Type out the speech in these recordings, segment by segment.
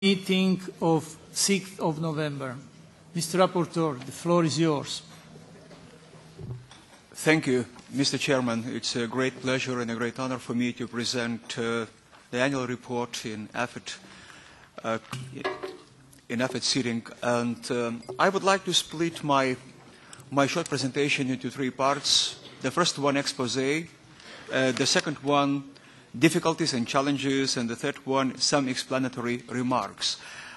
Meeting of 6th of November. Mr. Rapporteur, the floor is yours. Thank you, Mr. Chairman. It's a great pleasure and a great honor for me to present the annual report in AFET sitting. And I would like to split my short presentation into three parts. The first one, expose. The second one, difficulties and challenges. And the third one, some explanatory remarks.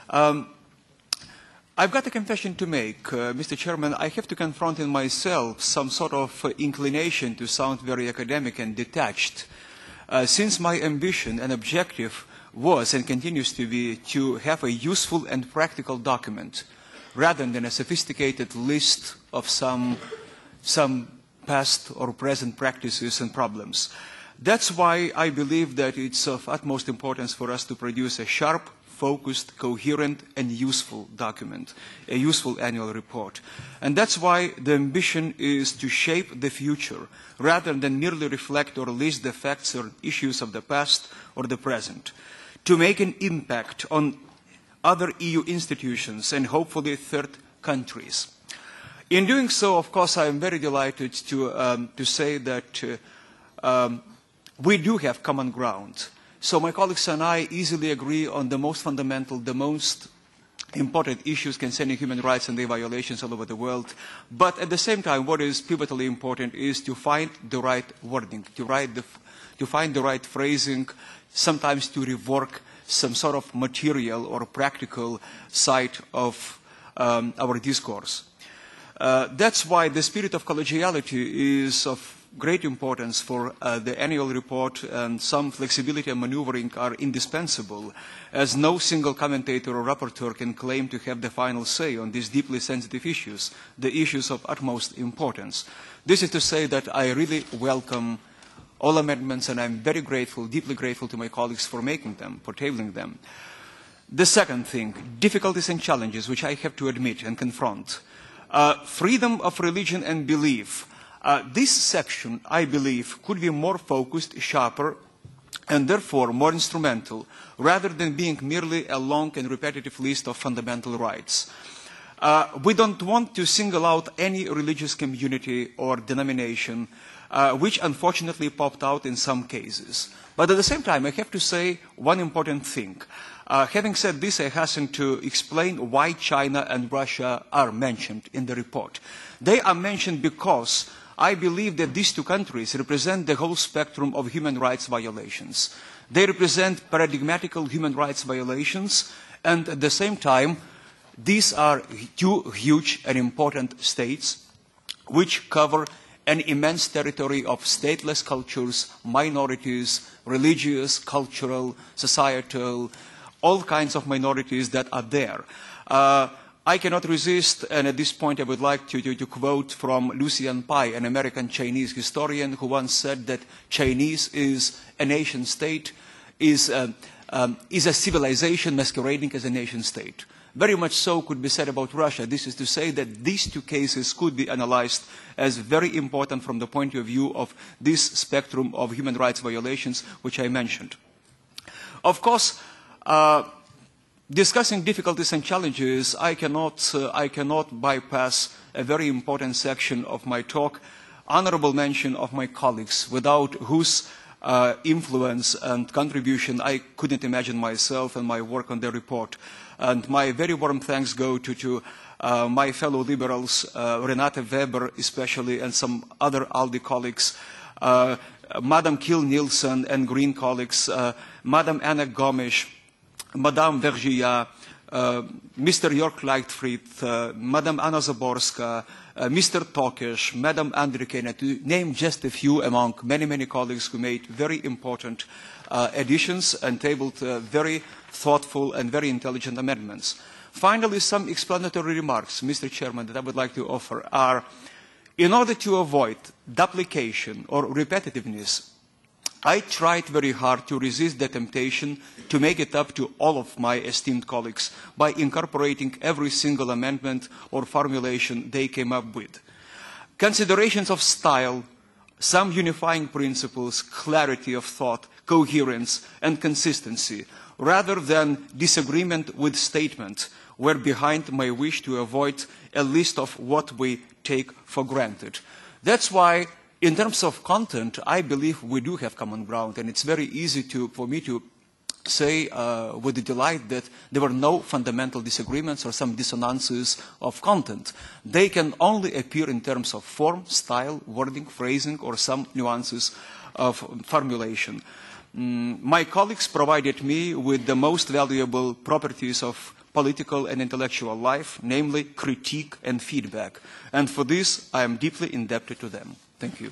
I've got a confession to make, Mr. Chairman. I have to confront in myself some sort of inclination to sound very academic and detached, since my ambition and objective was and continues to be to have a useful and practical document, rather than a sophisticated list of some past or present practices and problems. That's why I believe that it's of utmost importance for us to produce a sharp, focused, coherent, and useful document, a useful annual report. And that's why the ambition is to shape the future, rather than merely reflect or list the facts or issues of the past or the present, to make an impact on other EU institutions and hopefully third countries. In doing so, of course, I am very delighted to say that we do have common ground. So my colleagues and I easily agree on the most fundamental, the most important issues concerning human rights and their violations all over the world. But at the same time, what is pivotally important is to find the right wording, to find the right phrasing, sometimes to rework some sort of material or practical side of our discourse. That's why the spirit of collegiality is of great importance for the annual report, and some flexibility and maneuvering are indispensable, as no single commentator or rapporteur can claim to have the final say on these deeply sensitive issues, the issues of utmost importance. This is to say that I really welcome all amendments, and I'm very grateful, deeply grateful to my colleagues for making them, for tabling them. The second thing, difficulties and challenges, which I have to admit and confront. Freedom of religion and belief. This section, I believe, could be more focused, sharper, and therefore more instrumental, rather than being merely a long and repetitive list of fundamental rights. We don't want to single out any religious community or denomination, which unfortunately popped out in some cases. But at the same time, I have to say one important thing. Having said this, I hasten to explain why China and Russia are mentioned in the report. They are mentioned because I believe that these two countries represent the whole spectrum of human rights violations. They represent paradigmatical human rights violations, and at the same time, these are two huge and important states which cover an immense territory of stateless cultures, minorities, religious, cultural, societal, all kinds of minorities that are there. I cannot resist, and at this point I would like to quote from Lucian Pai, an American Chinese historian, who once said that Chinese is a nation state, is a civilization masquerading as a nation state. Very much so could be said about Russia. This is to say that these two cases could be analyzed as very important from the point of view of this spectrum of human rights violations which I mentioned. Of course, discussing difficulties and challenges, I cannot bypass a very important section of my talk, honorable mention of my colleagues, without whose influence and contribution I couldn't imagine myself and my work on the report. And my very warm thanks go to my fellow liberals, Renate Weber especially, and some other ALDE colleagues, Madam Kiel-Nielsen and Green colleagues, Madam Anna Gomes, Madame Vergia, Mr. Jörg Leichtfried, Madame Anna Zaborska, Mr. Tokes, Madame Andrikene, to name just a few among many, many colleagues who made very important additions and tabled very thoughtful and very intelligent amendments. Finally, some explanatory remarks, Mr. Chairman, that I would like to offer are, in order to avoid duplication or repetitiveness, I tried very hard to resist the temptation to make it up to all of my esteemed colleagues by incorporating every single amendment or formulation they came up with. Considerations of style, some unifying principles, clarity of thought, coherence, and consistency rather than disagreement with statement, where behind my wish to avoid a list of what we take for granted. That's why, in terms of content, I believe we do have common ground, and it's very easy for me to say with delight that there were no fundamental disagreements or some dissonances of content. They can only appear in terms of form, style, wording, phrasing, or some nuances of formulation. My colleagues provided me with the most valuable properties of political and intellectual life, namely critique and feedback. And for this, I am deeply indebted to them. Thank you.